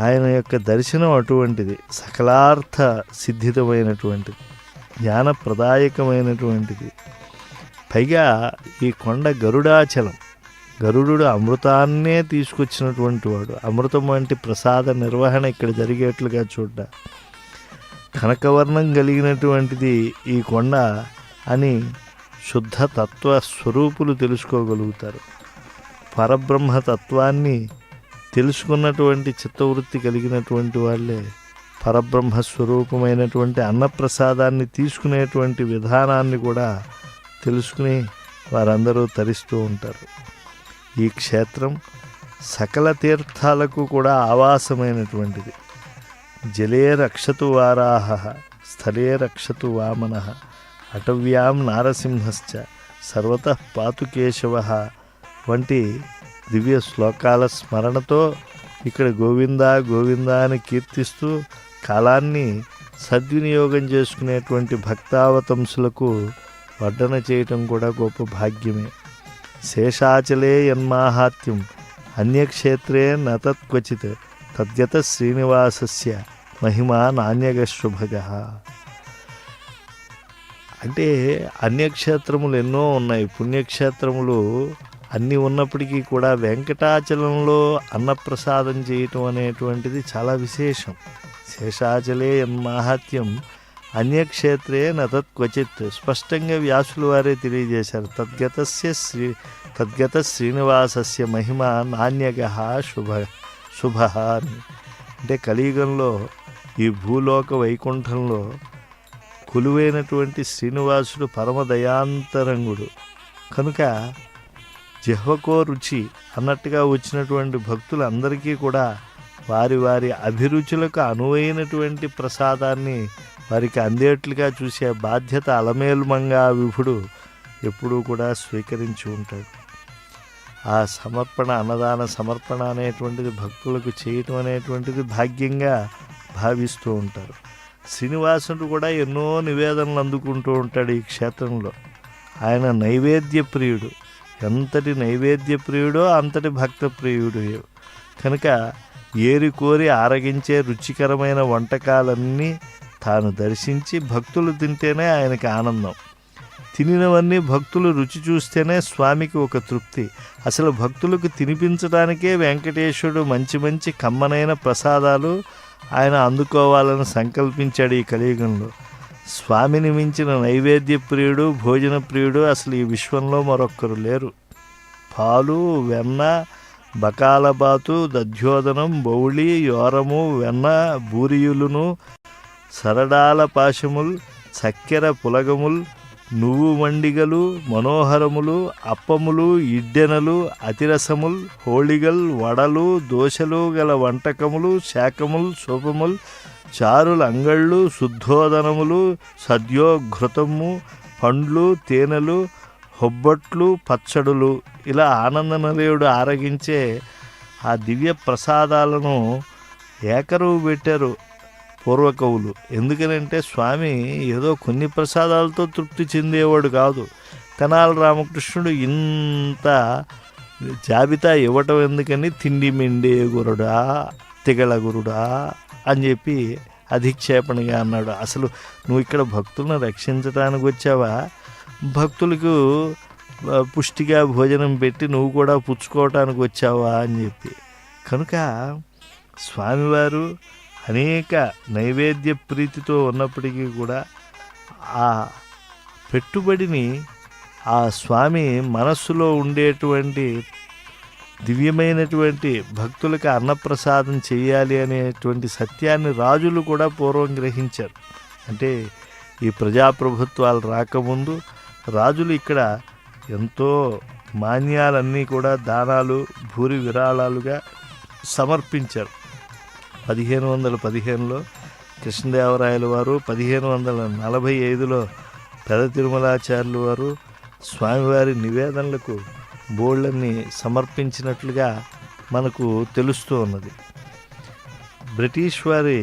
ఆయన యొక్క దర్శనం అటువంటిది, సకలార్థ సిద్ధితమైనటువంటిది, జ్ఞానప్రదాయకమైనటువంటిది. పైగా ఈ కొండ గరుడాచలం, గరుడు అమృతాన్నే తీసుకొచ్చినటువంటి వాడు. అమృతం వంటి ప్రసాద నిర్వహణ ఇక్కడ జరిగేట్లుగా చూడ్డ. కనకవర్ణం కలిగినటువంటిది ఈ కొండ అని శుద్ధ తత్వ స్వరూపులు తెలుసుకోగలుగుతారు. పరబ్రహ్మతత్వాన్ని తెలుసుకున్నటువంటి చిత్తవృత్తి కలిగినటువంటి వాళ్ళే పరబ్రహ్మ స్వరూపమైనటువంటి అన్నప్రసాదాన్ని తీసుకునేటువంటి విధానాన్ని కూడా తెలుసుకుని వారందరూ తరిస్తూ ఉంటారు. ఈ క్షేత్రం సకల తీర్థాలకు కూడా ఆవాసమైనటువంటిది. జలే రక్షతు వారాహ, స్థలే రక్షతు వామన, అటవ్యాం నారసింహశ్చ, సర్వతః పాతు కేశవః వంటి దివ్య శ్లోకాల స్మరణతో ఇక్కడ గోవిందా గోవిందా అని కీర్తిస్తూ కాలాన్ని సద్వినియోగం చేసుకునేటువంటి భక్తావతంసులకు వడ్డన చేయటం కూడా గొప్ప భాగ్యమే. శేషాచలే యన్మాహాత్యం అన్యక్షేత్రే నతత్క్వచిత్ తద్గత శ్రీనివాసస్య మహిమా నాణ్యగశుభగ. అంటే అన్యక్షేత్రములు ఎన్నో ఉన్నాయి, పుణ్యక్షేత్రములు అన్నీ ఉన్నప్పటికీ కూడా వెంకటాచలంలో అన్నప్రసాదం చేయటం అనేటువంటిది చాలా విశేషం. శేషాచలే యన్మాహాత్యం అన్యక్షేత్రే నతత్క్వచిత్ స్పష్టంగా వ్యాసులు వారే తెలియజేశారు. తద్గత శ్రీనివాసస్య మహిమ నాణ్యగ శుభ అని. అంటే కలియుగంలో ఈ భూలోక వైకుంఠంలో కొలువైనటువంటి శ్రీనివాసుడు పరమదయాంతరంగుడు కనుక జిహ్వకో రుచి అన్నట్టుగా వచ్చినటువంటి భక్తులందరికీ కూడా వారి వారి అభిరుచులకు అనువైనటువంటి ప్రసాదాన్ని వారికి అందేట్లుగా చూసే బాధ్యత అలమేల్మంగా విభుడు ఎప్పుడూ కూడా స్వీకరించి ఉంటాడు. ఆ సమర్పణ, అన్నదాన సమర్పణ అనేటువంటిది భక్తులకు చేయటం అనేటువంటిది భాగ్యంగా భావిస్తూ ఉంటారు. శ్రీనివాసుడు కూడా ఎన్నో నివేదనలు అందుకుంటూ ఉంటాడు ఈ క్షేత్రంలో. ఆయన నైవేద్య ప్రియుడు. ఎంతటి నైవేద్య ప్రియుడో అంతటి భక్త ప్రియుడు కనుక ఏరి కోరి ఆరగించే రుచికరమైన వంటకాలన్నీ తాను దర్శించి భక్తులు తింటేనే ఆయనకి ఆనందం. తినినవన్నీ భక్తులు రుచి చూస్తేనే స్వామికి ఒక తృప్తి. అసలు భక్తులకు తినిపించడానికే వెంకటేశ్వరుడు మంచి మంచి కమ్మనైన ప్రసాదాలు ఆయన అందుకోవాలని సంకల్పించాడు ఈ కలియుగంలో. స్వామిని మించిన నైవేద్య ప్రియుడు, భోజన ప్రియుడు అసలు ఈ విశ్వంలో మరొక్కరు లేరు. పాలు, వెన్న, బకాలబాతు, దధ్యోదనం, బౌళి, యోరము, వెన్న, బూరియులును, సరడాల పాశముల్, చక్కెర పులగముల్, నువ్వు మండిగలు, మనోహరములు, అప్పములు, ఇడ్డెనలు, అతిరసముల్, హోళిగల్, వడలు, దోశలు గల వంటకములు, శాకముల్, సోపముల్, చారులు, అంగళ్ళు, శుద్ధోదనములు, సద్యోఘృతము, పండ్లు, తేనెలు, హొబ్బట్లు, పచ్చడులు ఇలా ఆనందనలేయుడు ఆరగించే ఆ దివ్య ప్రసాదాలను ఏకరువు పెట్టారు పూర్వకవులు. ఎందుకనంటే స్వామి ఏదో కొన్ని ప్రసాదాలతో తృప్తి చెందేవాడు కాదు. తెనాలి రామకృష్ణుడు ఇంత జాబితా ఇవ్వటం ఎందుకని తిండి మిండే గురుడా, తిగల గురుడా అని చెప్పి అధిక్షేపణగా అన్నాడు. అసలు నువ్వు ఇక్కడ భక్తులను రక్షించడానికి వచ్చావా, భక్తులకు పుష్టిగా భోజనం పెట్టి నువ్వు కూడా పుచ్చుకోవటానికి వచ్చావా అని చెప్పి. కనుక స్వామివారు అనేక నైవేద్య ప్రీతితో ఉన్నప్పటికీ కూడా ఆ పెట్టుబడిని ఆ స్వామి మనస్సులో ఉండేటువంటి దివ్యమైనటువంటి భక్తులకు అన్నప్రసాదం చేయాలి అనేటువంటి సత్యాన్ని రాజులు కూడా పూర్వం గ్రహించారు. అంటే ఈ ప్రజాప్రభుత్వాలు రాకముందు రాజులు ఇక్కడ ఎంతో మాన్యాలన్నీ కూడా దానాలు, భూరి విరాళాలుగా సమర్పించారు. 1515లో కృష్ణదేవరాయల వారు, 1545లో పెద తిరుమలాచార్యులు వారు స్వామివారి నివేదనలకు బోళ్ళని సమర్పించినట్లుగా మనకు తెలుస్తూ ఉన్నది. బ్రిటిష్ వారి